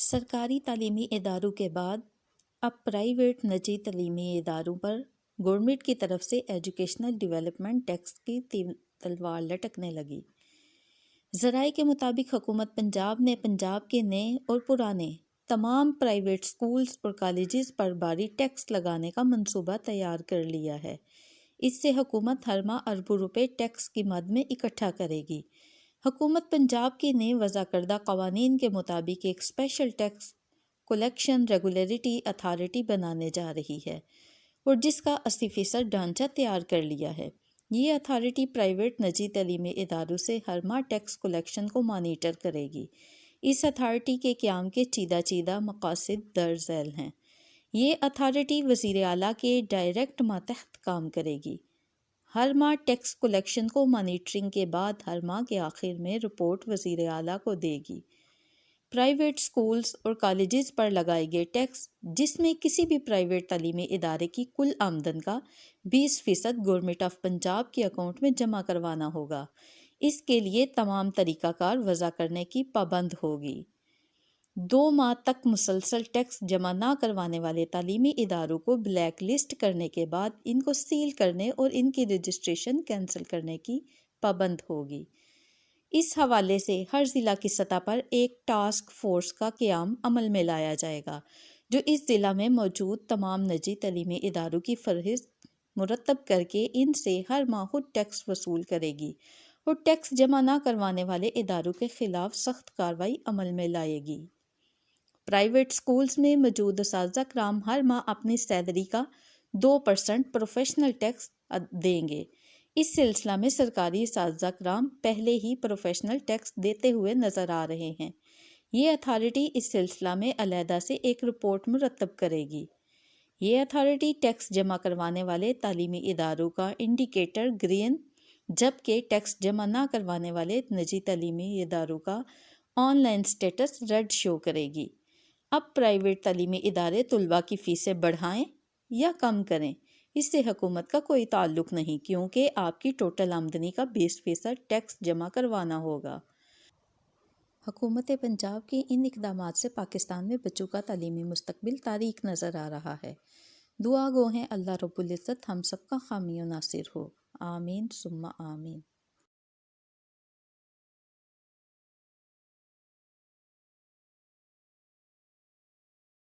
سرکاری تعلیمی اداروں کے بعد اب پرائیویٹ نجی تعلیمی اداروں پر گورنمنٹ کی طرف سے ایجوکیشنل ڈیولپمنٹ ٹیکس کی تلوار لٹکنے لگی۔ ذرائع کے مطابق حکومت پنجاب نے پنجاب کے نئے اور پرانے تمام پرائیویٹ سکولز اور کالجز پر بھاری ٹیکس لگانے کا منصوبہ تیار کر لیا ہے۔ اس سے حکومت ہر ماہ اربوں روپے ٹیکس کی مد میں اکٹھا کرے گی۔ حکومت پنجاب کے نئے وضع کردہ قوانین کے مطابق ایک special tax collection regulatory authority بنانے جا رہی ہے اور جس کا 80% ڈھانچہ تیار کر لیا ہے۔ یہ اتھارٹی پرائیویٹ نجی تعلیمی اداروں سے ہر ماہ ٹیکس کلیکشن کو مانیٹر کرے گی۔ اس اتھارٹی کے قیام کے چیدہ مقاصد درج ذیل ہیں۔ یہ اتھارٹی وزیر اعلیٰ کے ڈائریکٹ ماتحت کام کرے گی۔ ہر ماہ ٹیکس کلیکشن کو مانیٹرنگ کے بعد ہر ماہ کے آخر میں رپورٹ وزیر اعلیٰ کو دے گی۔ پرائیویٹ سکولز اور کالجز پر لگائے گئے ٹیکس، جس میں کسی بھی پرائیویٹ تعلیمی ادارے کی کل آمدن کا 20% گورنمنٹ آف پنجاب کے اکاؤنٹ میں جمع کروانا ہوگا۔ اس کے لیے تمام طریقہ کار وضع کرنے کی پابند ہوگی۔ 2 ماہ تک مسلسل ٹیکس جمع نہ کروانے والے تعلیمی اداروں کو بلیک لسٹ کرنے کے بعد ان کو سیل کرنے اور ان کی رجسٹریشن کینسل کرنے کی پابند ہوگی۔ اس حوالے سے ہر ضلع کی سطح پر ایک ٹاسک فورس کا قیام عمل میں لایا جائے گا، جو اس ضلع میں موجود تمام نجی تعلیمی اداروں کی فہرست مرتب کر کے ان سے ہر ماہ خود ٹیکس وصول کرے گی اور ٹیکس جمع نہ کروانے والے اداروں کے خلاف سخت کارروائی عمل میں لائے گی۔ پرائیویٹ سکولز میں موجود اساتذہ کرام ہر ماہ اپنی سیلری کا 2% پروفیشنل ٹیکس دیں گے۔ اس سلسلہ میں سرکاری اساتذہ کرام پہلے ہی پروفیشنل ٹیکس دیتے ہوئے نظر آ رہے ہیں۔ یہ اتھارٹی اس سلسلہ میں علیحدہ سے ایک رپورٹ مرتب کرے گی۔ یہ اتھارٹی ٹیکس جمع کروانے والے تعلیمی اداروں کا انڈیکیٹر گرین، جبکہ ٹیکس جمع نہ کروانے والے نجی تعلیمی اداروں کا آن لائن سٹیٹس ریڈ شو کرے گی۔ اب پرائیویٹ تعلیمی ادارے طلباء کی فیسیں بڑھائیں یا کم کریں، اس سے حکومت کا کوئی تعلق نہیں، کیونکہ آپ کی ٹوٹل آمدنی کا 20% ٹیکس جمع کروانا ہوگا۔ حکومت پنجاب کے ان اقدامات سے پاکستان میں بچوں کا تعلیمی مستقبل تاریک نظر آ رہا ہے۔ دعا گو ہیں اللہ رب العزت ہم سب کا حامی و ناصر ہو۔ آمین ثم آمین۔